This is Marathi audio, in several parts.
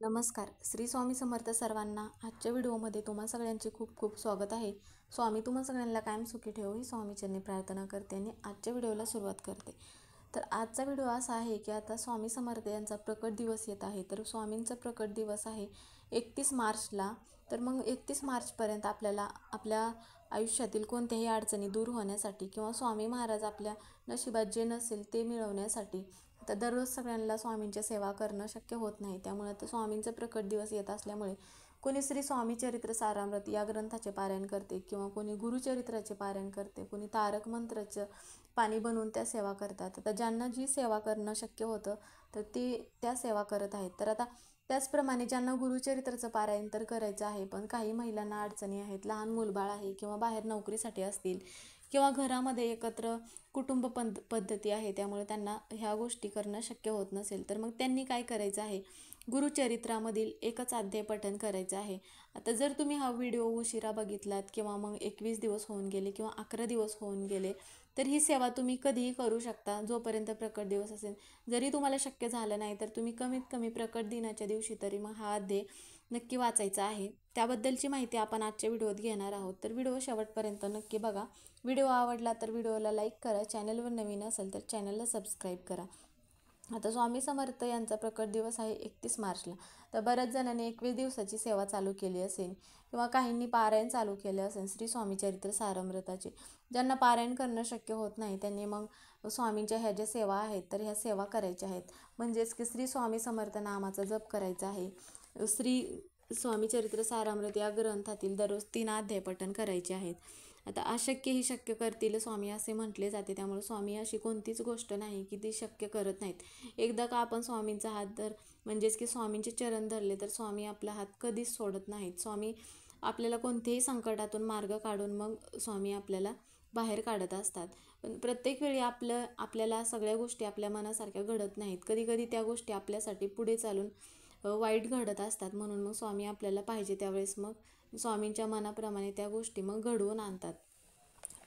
नमस्कार. श्री स्वामी समर्थ सर्वांना. आजच्या व्हिडिओमध्ये तुम्हा सगळ्यांचे खूप खूप स्वागत आहे. स्वामी तुम्हा सगळ्यांना कायम सुखी ठेवो ही स्वामीचरणी प्रार्थना करते आणि आजच्या व्हिडिओला सुरुवात करते. तर आजचा व्हिडिओ असा आहे की आता स्वामी समर्थ यांचा प्रकट दिवस येत आहे. तर स्वामींचा प्रकट दिवस आहे 31 मार्चला. तर मग 31 मार्चपर्यंत आपल्याला आपल्या आयुष्यातील कोणत्याही अडचणी दूर होण्यासाठी किंवा स्वामी महाराज आपल्या नशिबात जे नसेल ते मिळवण्यासाठी तर दररोज सगळ्यांना स्वामींच्या सेवा करणं शक्य होत नाही. त्यामुळे आता स्वामींचा प्रकट दिवस येत असल्यामुळे कोणी श्री स्वामी चरित्र सारामृत या ग्रंथाचे पारायण करते किंवा कोणी गुरुचरित्राचे पारायण करते, कोणी तारक मंत्राचं पाणी बनवून त्या सेवा करतात. आता ज्यांना जी सेवा करणं शक्य होतं तर ते त्या सेवा करत आहेत. तर आता त्याचप्रमाणे ज्यांना गुरुचरित्राचं पारायण तर करायचं आहे, पण काही महिलांना अडचणी आहेत, लहान मूलबाळ आहे किंवा बाहेर नोकरीसाठी असतील किंवा घरामध्ये एकत्र कुटुंब पद्धती आहे, त्यामुळे त्यांना ह्या गोष्टी करणं शक्य होत नसेल तर मग त्यांनी काय करायचं आहे, गुरुचरित्रामधील एकच अध्याय पठण करायचं आहे. आता जर तुम्ही हा व्हिडिओ उशिरा बघितलात किंवा मग 21 दिवस होऊन गेले किंवा 11 दिवस होऊन गेले तर ही सेवा तुम्ही कधीही करू शकता जोपर्यंत प्रकट दिवस असेल. जरी तुम्हाला शक्य झालं नाही तर तुम्ही कमीत कमी प्रकट दिनाच्या दिवशी तरी मग हा अध्याय नक्की वाचायचा आहे. त्याबद्दलची माहिती आपण आजच्या व्हिडिओत घेणार आहोत. तर व्हिडिओ शेवटपर्यंत नक्की बघा. व्हिडिओ आवडला तर व्हिडिओला लाईक करा, चॅनलवर नवीन असेल तर चॅनलला सबस्क्राईब करा. आता स्वामी समर्थ यांचा प्रकट दिवस आहे 31 मार्चला. तर बऱ्याच जणांनी 21 दिवसाची सेवा चालू केली असेल किंवा काहींनी पारायण चालू केले असेल श्री स्वामी चरित्र सारामृताचे. ज्यांना पारायण करणं शक्य होत नाही त्यांनी मग स्वामींच्या ह्या ज्या सेवा आहेत तर ह्या सेवा करायच्या आहेत. म्हणजेच की श्री स्वामी समर्थ नामाचा जप करायचा आहे. श्री स्वामी चरित्र सारामृत या ग्रंथातील दररोज 3 अध्याय पठण करायचे आहेत. आता अशक्य ही शक्य करतील स्वामी असे म्हटले जाते, त्यामुळे स्वामी अशी कोणतीच गोष्ट नाही की ती शक्य करत नाहीत. एकदा का आपण स्वामींचा हात धर म्हणजेच की स्वामींचे चरण धरले तर स्वामी आपला हात कधीच सोडत नाहीत. स्वामी आपल्याला कोणत्याही संकटातून मार्ग काढून मग स्वामी आपल्याला बाहेर काढत असतात. पण प्रत्येक वेळी आपल्याला सगळ्या गोष्टी आपल्या मनासारख्या घडत नाहीत. कधी कधी त्या गोष्टी आपल्यासाठी पुढे चालून वाईट घडत असतात. म्हणून मग स्वामी आपल्याला पाहिजे त्यावेळेस मग स्वामींच्या मनाप्रमाणे त्या गोष्टी मग घडवून आणतात.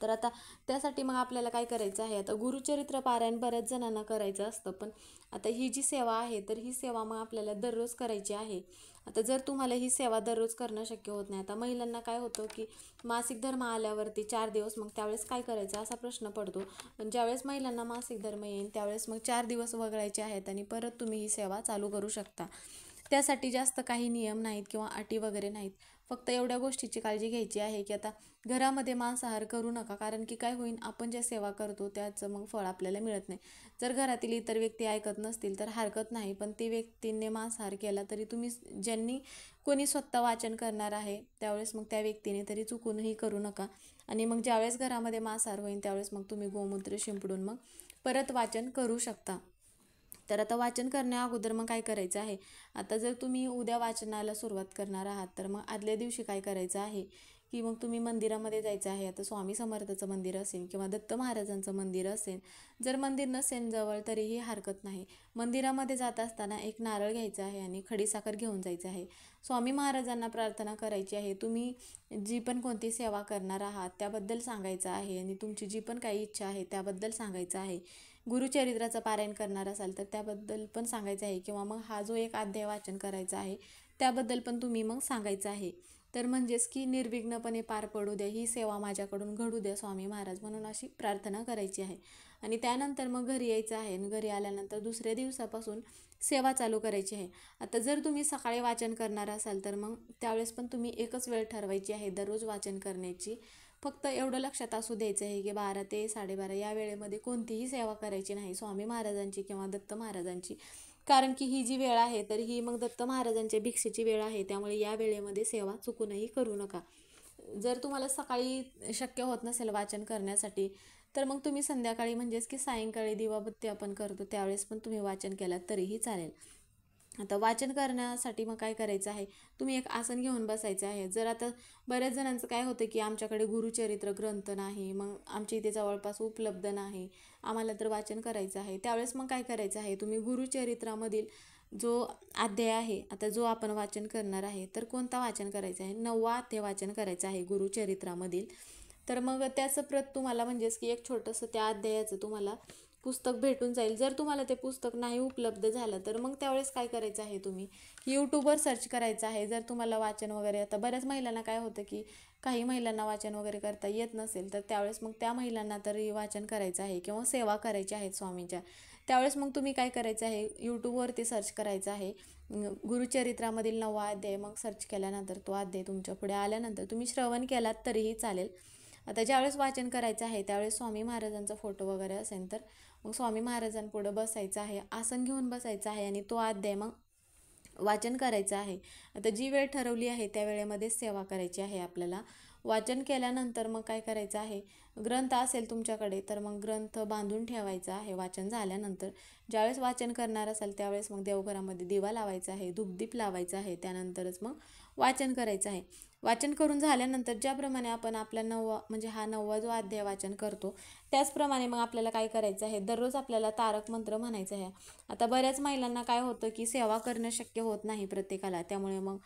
तर आता त्यासाठी मग आपल्याला काय करायचं आहे, आता गुरुचरित्र पारायण बऱ्याच जणांना करायचं असतं, पण आता ही जी सेवा आहे तर ही सेवा मग आपल्याला दररोज करायची आहे. आता जर तुम्हाला ही सेवा दररोज करणं शक्य होत नाही, आता महिलांना काय होतं की मासिक धर्म आल्यावरती 4 दिवस मग त्यावेळेस काय करायचं असा प्रश्न पडतो. पण ज्यावेळेस महिलांना मासिक धर्म येईल त्यावेळेस मग 4 दिवस वगळायचे आहेत आणि परत तुम्ही ही सेवा चालू करू शकता. त्यासाठी जास्त काही नियम नाहीत किंवा अटी वगैरे नाहीत. फक्त एवढ्या गोष्टीची काळजी घ्यायची आहे की आता घरामध्ये मांसाहार करू नका, कारण की काय होईल, आपण ज्या सेवा करतो त्याचं मग फळ आपल्याला मिळत नाही. जर घरातील इतर व्यक्ती ऐकत नसतील तर हरकत नाही, पण ती व्यक्तीने मांसाहार केला तरी तुम्ही ज्यांनी कोणी स्वतः वाचन करणार आहे त्यावेळेस मग त्या व्यक्तीने तरी चुकूनही करू नका. आणि मग ज्यावेळेस घरामध्ये मांसाहार होईल त्यावेळेस मग तुम्ही गोमूत्र शिंपडून मग परत वाचन करू शकता. तर आता वाचन करण्या अगोदर मग काय करायचं आहे, आता जर तुम्ही उद्या वाचनाला सुरुवात करणार आहात तर मग आदल्या दिवशी काय करायचं आहे की मग तुम्ही मंदिरामध्ये जायचं आहे. आता स्वामी समर्थाचं मंदिर असेल किंवा दत्त महाराजांचं मंदिर असेल, जर मंदिर नसेल जवळ तरीही हरकत नाही. मंदिरामध्ये जात असताना एक नारळ घ्यायचा आहे आणि खडीसाखर घेऊन जायचं आहे. स्वामी महाराजांना प्रार्थना करायची आहे. तुम्ही जी पण कोणती सेवा करणार आहात त्याबद्दल सांगायचं आहे आणि तुमची जी पण काही इच्छा आहे त्याबद्दल सांगायचं आहे. गुरुचरित्राचं पारायण करणार असाल तर त्याबद्दल पण सांगायचं आहे किंवा मग हा जो एक अध्याय वाचन करायचा आहे त्याबद्दल पण तुम्ही मग सांगायचं आहे. तर म्हणजेच की निर्विघ्नपणे पार पडू द्या, ही सेवा माझ्याकडून घडू द्या स्वामी महाराज, म्हणून अशी प्रार्थना करायची आहे. आणि त्यानंतर मग घरी यायचं आहे आणि घरी आल्यानंतर दुसऱ्या दिवसापासून सेवा चालू करायची आहे. आता जर तुम्ही सकाळी वाचन करणार असाल तर मग त्यावेळेस पण तुम्ही एकच वेळ ठरवायची आहे दररोज वाचन करण्याची. फक्त एवढं लक्षात असू द्यायचं आहे की 12 ते 12:30 या वेळेमध्ये कोणतीही सेवा करायची नाही स्वामी महाराजांची किंवा दत्त महाराजांची. कारण की ही जी वेळ आहे तर ही मग दत्त महाराजांच्या भिक्षेची वेळ आहे, त्यामुळे या वेळेमध्ये सेवा चुकूनही करू नका. जर तुम्हाला सकाळी शक्य होत नसेल वाचन करण्यासाठी तर मग तुम्ही संध्याकाळी म्हणजेच की सायंकाळी दिवाबत्ती आपण करतो त्यावेळेस पण तुम्ही वाचन केलात तरीही चालेल. आता वाचन करण्यासाठी मग काय करायचं आहे, तुम्ही एक आसन घेऊन बसायचं आहे. जर आता बऱ्याच जणांचं काय होतं की आमच्याकडे गुरुचरित्र ग्रंथ नाही, मग आमच्या इथे जवळपास उपलब्ध नाही, आम्हाला तर वाचन करायचं आहे, त्यावेळेस मग काय करायचं आहे, तुम्ही गुरुचरित्रामधील जो अध्याय आहे, आता जो आपण वाचन करणार आहे तर कोणता वाचन करायचा आहे, 9वा अध्याय वाचन करायचं आहे गुरुचरित्रामधील. तर मग त्याचं प्रत तुम्हाला म्हणजेच की एक छोटंसं त्या अध्यायाचं तुम्हाला पुस्तक भेटून जाईल. जर तुम्हाला ते पुस्तक नाही उपलब्ध झालं तर मग त्यावेळेस काय करायचं आहे, तुम्ही यूट्यूबवर सर्च करायचं आहे. जर तुम्हाला वाचन वगैरे, आता बऱ्याच महिलांना काय होतं की काही महिलांना वाचन वगैरे करता येत नसेल, तर त्यावेळेस मग त्या महिलांना तरी वाचन करायचं आहे किंवा सेवा करायची आहेत स्वामींच्या, त्यावेळेस मग तुम्ही काय करायचं आहे, यूट्यूबवरती सर्च करायचं आहे गुरुचरित्रामधील 9वा अध्याय. मग सर्च केल्यानंतर तो अध्याय तुमच्या पुढे आल्यानंतर तुम्ही श्रवण केलात तरीही चालेल. आता ज्यावेळेस वाचन करायचं आहे त्यावेळेस स्वामी महाराजांचा फोटो वगैरे असेल तर मग स्वामी महाराजांपुढे बसायचं आहे, आसन घेऊन बसायचं आहे आणि तो अध्याय मग वाचन करायचं आहे. आता जी वेळ ठरवली आहे त्या वेळेमध्येच सेवा करायची आहे आपल्याला. वाचन केल्यानंतर मग काय करायचं आहे, ग्रंथ असेल तुमच्याकडे तर मग ग्रंथ बांधून ठेवायचा आहे. वाचन झाल्यानंतर ज्यावेळेस वाचन करणार असाल त्यावेळेस मग देवघरामध्ये दिवा लावायचा आहे, धूपदीप लावायचा आहे, त्यानंतरच मग वाचन करायचं आहे. वाचन करून झाल्यानंतर ज्याप्रमाणे आपण आपला 9वा म्हणजे हा 9वा जो अध्याय वाचन करतो त्याचप्रमाणे मग आपल्याला काय करायचं आहे, दररोज आपल्याला तारक मंत्र म्हणायचं आहे. आता बऱ्याच महिलांना काय होतं की सेवा करणं शक्य होत नाही प्रत्येकाला, त्यामुळे मग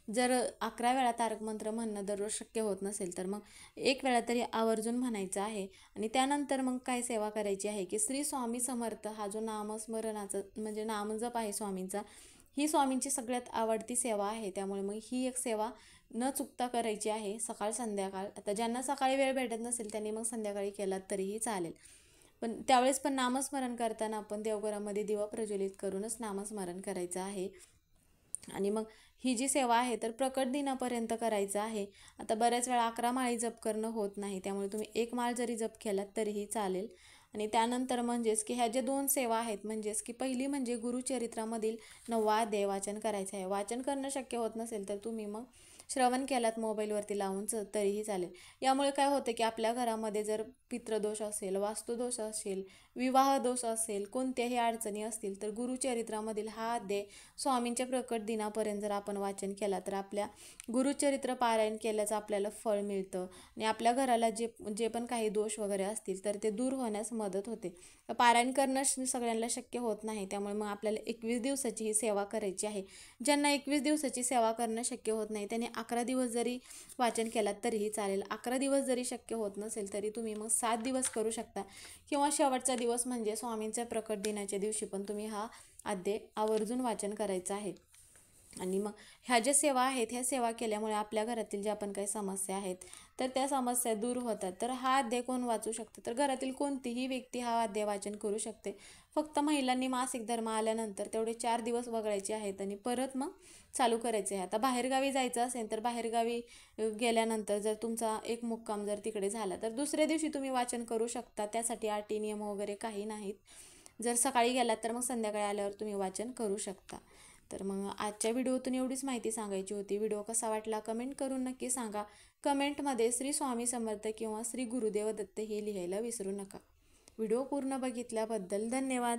जर 11 वेळा तारक मंत्र म्हणणं दररोज शक्य होत नसेल तर मग 1 वेळा तरी आवर्जून म्हणायचं आहे. आणि त्यानंतर मग काय सेवा करायची आहे की श्री स्वामी समर्थ हा जो नामस्मरणाचा म्हणजे नामजप आहे स्वामींचा, ही स्वामींची सगळ्यात आवडती सेवा आहे. त्यामुळे मग ही एक सेवा न चुकता करायची आहे सकाळ संध्याकाळ. आता ज्यांना सकाळी वेळ भेटत नसेल त्यांनी मग संध्याकाळी केलात तरीही चालेल, पण त्यावेळेस पण नामस्मरण करताना आपण देवघरामध्ये दिवा प्रज्वलित करूनच नामस्मरण करायचं आहे. आणि मग ही जी सेवा आहे तर प्रकट दिनापर्यंत करायचं आहे. आता बऱ्याच वेळा 11 माळी जप करणं होत नाही, त्यामुळे तुम्ही 1 माळ जरी जप केलात तरीही चालेल. आणि त्यानंतर म्हणजेच की ह्या ज्या 2 सेवा आहेत, म्हणजेच की पहिली म्हणजे गुरुचरित्रामधील 9वा अध्याय वाचन करायचं आहे. वाचन करणं शक्य होत नसेल तर तुम्ही मग श्रवण केलात मोबाईलवरती लावून तरीही चालेल. यामुळे काय होतं की आपल्या घरामध्ये जर पितृदोष असेल, वास्तुदोष असेल, विवाह दोष असेल, कोणत्याही अडचणी असतील तर गुरुचरित्रामधील हा अध्याय स्वामींच्या प्रकट दिनापर्यंत जर आपण वाचन केला तर आपल्या गुरुचरित्र पारायण केल्याचं आपल्याला फळ मिळतं आणि आपल्या घराला जे पण काही दोष वगैरे असतील तर ते दूर होण्यास मदत होते. पारायण करणं सगळ्यांना शक्य होत नाही, त्यामुळे मग आपल्याला 21 दिवसाची ही सेवा करायची आहे. ज्यांना 21 दिवसाची सेवा करणं शक्य होत नाही त्यांनी 11 दिवस जरी वाचन केलात तरीही चालेल. 11 दिवस जरी शक्य होत नसेल तरी तुम्ही मग 7 दिवस करू शकता किंवा शेवटचा दिवस म्हणजे स्वामींच्या प्रकट दिनाच्या दिवशी पण तुम्ही हा अध्याय आवर्जून वाचन करायचं आहे. आणि मग ह्या ज्या सेवा आहेत ह्या सेवा केल्यामुळे आपल्या घरातील ज्या पण काही समस्या आहेत तर त्या समस्या दूर होतात. तर हा अध्याय कोण वाचू शकते, तर घरातील कोणतीही व्यक्ती हा अध्याय वाचन करू शकते. फक्त महिलांनी मासिक धर्म आल्यानंतर तेवढे 4 दिवस वगळायचे आहेत आणि परत मग चालू करायचे आहे. आता बाहेरगावी जायचं असेल तर बाहेरगावी गेल्यानंतर जर तुमचा एक मुक्काम जर तिकडे झाला तर दुसऱ्या दिवशी तुम्ही वाचन करू शकता. त्यासाठी अटी नियम वगैरे काही नाहीत. जर सकाळी गेलात तर मग संध्याकाळी आल्यावर तुम्ही वाचन करू शकता. तर मग आजच्या व्हिडिओतून एवढीच माहिती सांगायची होती. व्हिडिओ कसा वाटला कमेंट करून नक्की सांगा. कमेंटमध्ये श्री स्वामी समर्थ किंवा श्री गुरुदेव दत्त हे लिहायला विसरू नका. व्हिडिओ पूर्ण बघितल्याबद्दल धन्यवाद.